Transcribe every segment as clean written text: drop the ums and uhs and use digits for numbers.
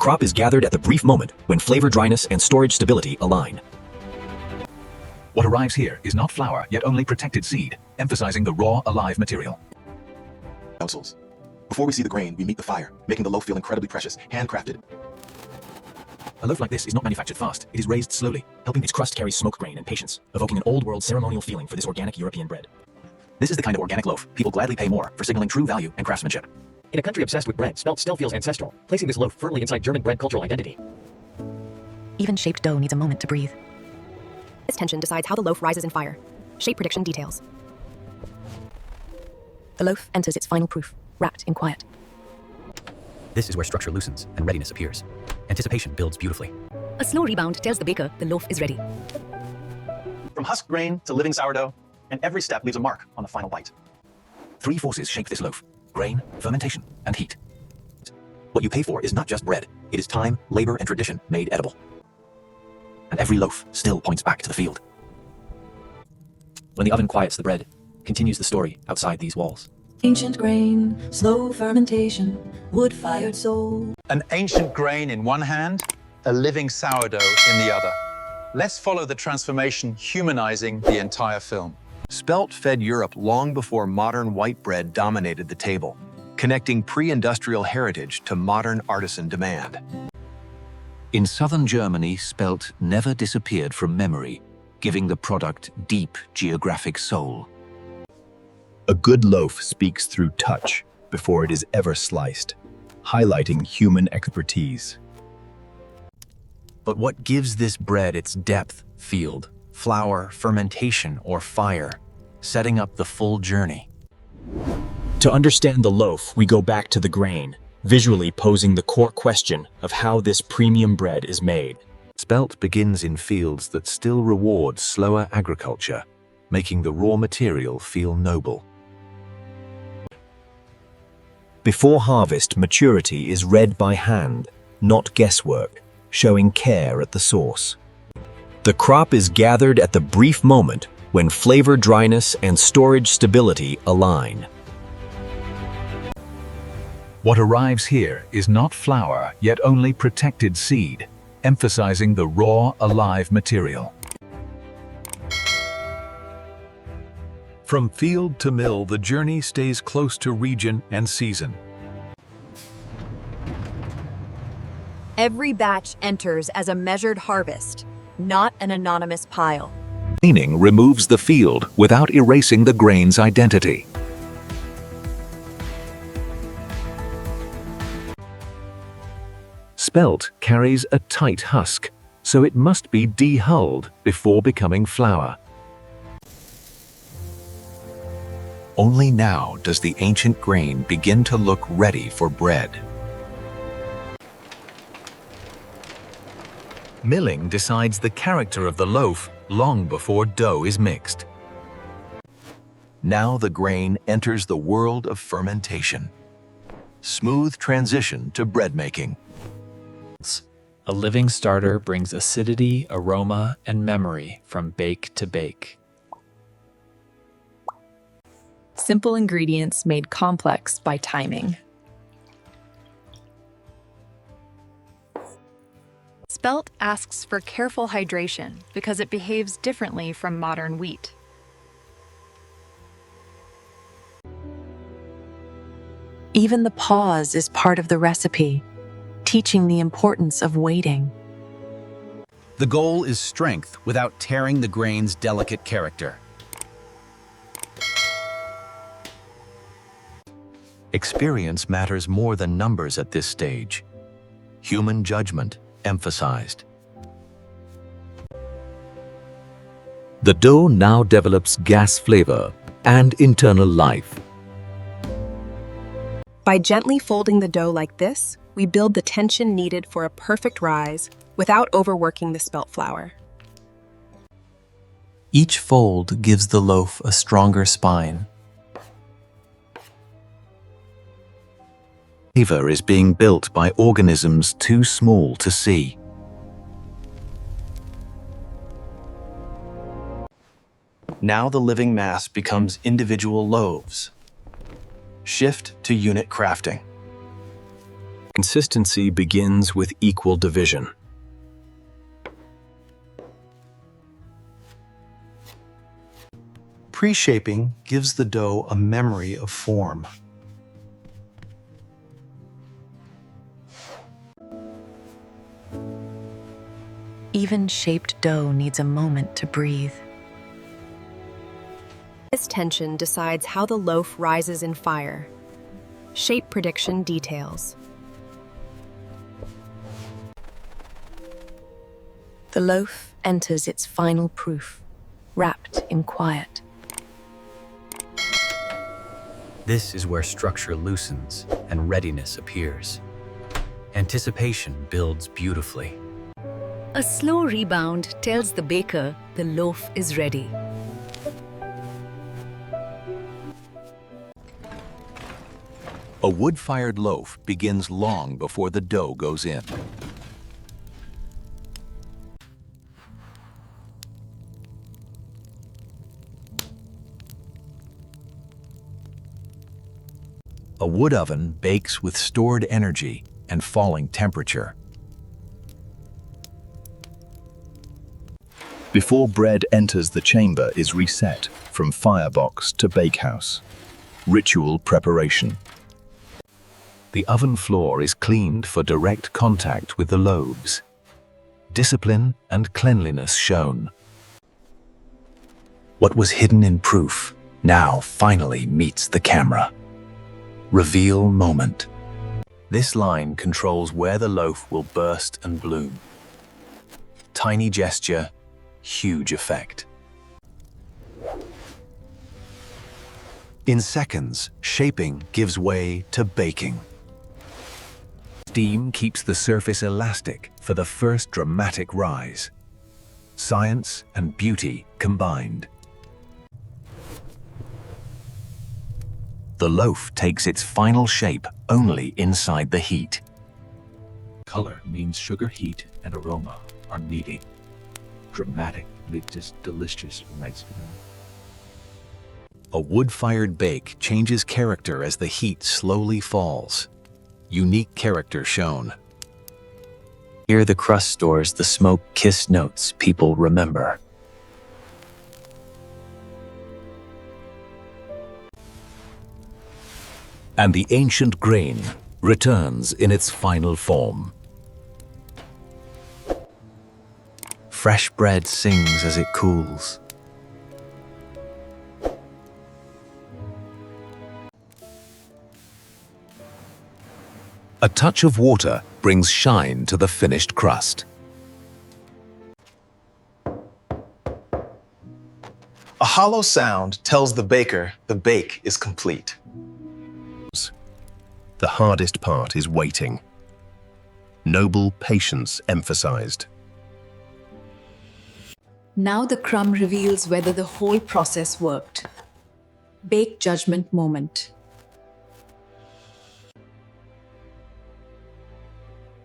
crop is gathered at the brief moment when flavor dryness and storage stability align. What arrives here is not flour, yet only protected seed, emphasizing the raw, alive material. Utensils. Before we see the grain, we meet the fire, making the loaf feel incredibly precious, handcrafted. A loaf like this is not manufactured fast, it is raised slowly, helping its crust carry smoke, grain, and patience, evoking an old-world ceremonial feeling for this organic European bread. This is the kind of organic loaf people gladly pay more for, signaling true value and craftsmanship. In a country obsessed with bread, Spelt still feels ancestral, placing this loaf firmly inside German bread cultural identity. Even-shaped dough needs a moment to breathe. This tension decides how the loaf rises in fire. Shape prediction details. The loaf enters its final proof, wrapped in quiet. This is where structure loosens and readiness appears. Anticipation builds beautifully. A slow rebound tells the baker the loaf is ready. From husk grain to living sourdough, and every step leaves a mark on the final bite. 3 forces shape this loaf: grain, fermentation, and heat. What you pay for is not just bread, it is time, labor, and tradition made edible. And every loaf still points back to the field. When the oven quiets the bread, continues the story outside these walls. Ancient grain, slow fermentation, wood-fired soul. An ancient grain in one hand, a living sourdough in the other. Let's follow the transformation, humanizing the entire film. Spelt fed Europe long before modern white bread dominated the table, connecting pre-industrial heritage to modern artisan demand. In southern Germany, Spelt never disappeared from memory, giving the product deep geographic soul. A good loaf speaks through touch before it is ever sliced, highlighting human expertise. But what gives this bread its depth, field, flour, fermentation, or fire, setting up the full journey? To understand the loaf, we go back to the grain, visually posing the core question of how this premium bread is made. Spelt begins in fields that still reward slower agriculture, making the raw material feel noble. Before harvest, maturity is read by hand, not guesswork, showing care at the source. The crop is gathered at the brief moment when flavor dryness and storage stability align. What arrives here is not flour, yet only protected seed, emphasizing the raw, alive material. From field to mill, the journey stays close to region and season. Every batch enters as a measured harvest, not an anonymous pile. Cleaning removes the field without erasing the grain's identity. Spelt carries a tight husk, so it must be dehulled before becoming flour. Only now does the ancient grain begin to look ready for bread. Milling decides the character of the loaf long before dough is mixed. Now the grain enters the world of fermentation. Smooth transition to bread making. A living starter brings acidity, aroma, and memory from bake to bake. Simple ingredients made complex by timing. Spelt asks for careful hydration because it behaves differently from modern wheat. Even the pause is part of the recipe, teaching the importance of waiting. The goal is strength without tearing the grain's delicate character. Experience matters more than numbers at this stage. Human judgment emphasized. The dough now develops gas flavor and internal life. By gently folding the dough like this, we build the tension needed for a perfect rise without overworking the spelt flour. Each fold gives the loaf a stronger spine. Flavor is being built by organisms too small to see. Now the living mass becomes individual loaves. Shift to unit crafting. Consistency begins with equal division. Pre-shaping gives the dough a memory of form. Even shaped dough needs a moment to breathe. This tension decides how the loaf rises in fire. Shape prediction details. The loaf enters its final proof, wrapped in quiet. This is where structure loosens and readiness appears. Anticipation builds beautifully. A slow rebound tells the baker the loaf is ready. A wood-fired loaf begins long before the dough goes in. A wood oven bakes with stored energy and falling temperature. Before bread enters the chamber is reset from firebox to bakehouse. Ritual preparation. The oven floor is cleaned for direct contact with the loaves. Discipline and cleanliness shown. What was hidden in proof now finally meets the camera. Reveal moment. This line controls where the loaf will burst and bloom. Tiny gesture, huge effect. In seconds, shaping gives way to baking. Steam keeps the surface elastic for the first dramatic rise. Science and beauty combined. The loaf takes its final shape only inside the heat. Color means sugar, heat, and aroma are meeting. Dramatic, just delicious, nice. A wood-fired bake changes character as the heat slowly falls. Unique character shown. Here the crust stores the smoke-kissed notes people remember. And the ancient grain returns in its final form. Fresh bread sings as it cools. A touch of water brings shine to the finished crust. A hollow sound tells the baker the bake is complete. The hardest part is waiting. Noble patience emphasized. Now the crumb reveals whether the whole process worked. Bake judgment moment.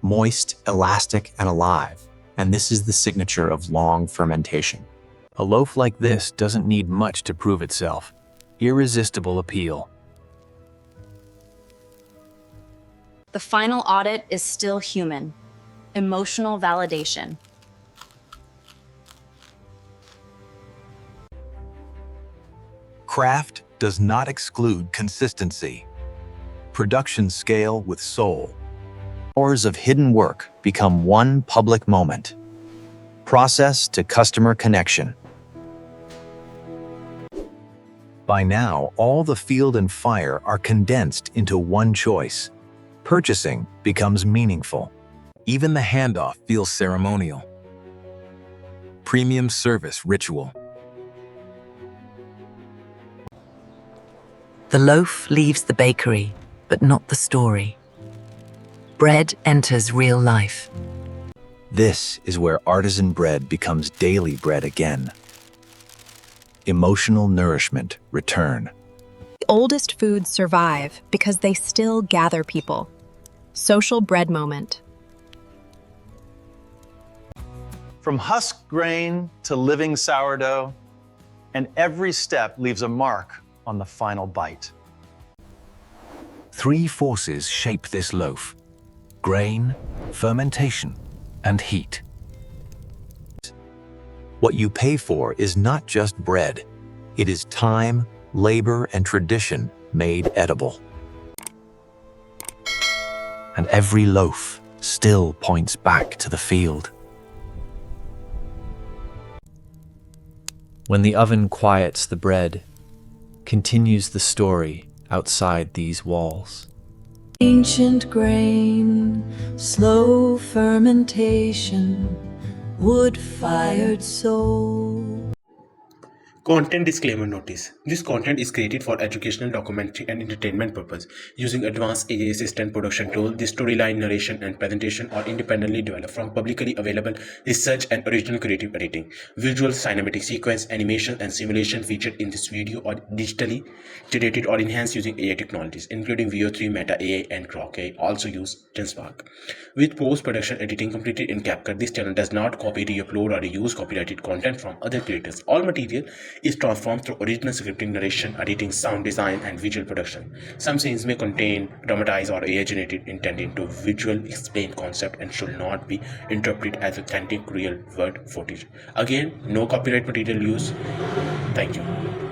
Moist, elastic, and alive. And this is the signature of long fermentation. A loaf like this doesn't need much to prove itself. Irresistible appeal. The final audit is still human. Emotional validation. Craft does not exclude consistency. Production scale with soul. Hours of hidden work become one public moment. Process to customer connection. By now, all the field and fire are condensed into one choice. Purchasing becomes meaningful. Even the handoff feels ceremonial. Premium service ritual. The loaf leaves the bakery, but not the story. Bread enters real life. This is where artisan bread becomes daily bread again. Emotional nourishment return. The oldest foods survive because they still gather people. Social bread moment. From husk grain to living sourdough, and every step leaves a mark on the final bite. 3 forces shape this loaf. grain, fermentation, and heat. What you pay for is not just bread. It is time, labor, and tradition made edible. And every loaf still points back to the field. When the oven quiets the bread, continues the story outside these walls. Ancient grain, slow fermentation, wood-fired soul. Content disclaimer notice. This content is created for educational, documentary, and entertainment purpose. Using advanced AI assistant production tool, the storyline, narration, and presentation are independently developed from publicly available research and original creative editing. Visual, cinematic sequence, animation, and simulation featured in this video are digitally generated or enhanced using AI technologies, including VO3, Meta AI, and Grok AI. Also use GenSpark. With post-production editing completed in CapCut, this channel does not copy, re-upload, or reuse copyrighted content from other creators. All material is transformed through original scripting, narration, editing, sound design, and visual production. Some scenes may contain dramatized or AI-generated intended to visually explain concept and should not be interpreted as authentic real-world footage. Again, no copyright material use. Thank you.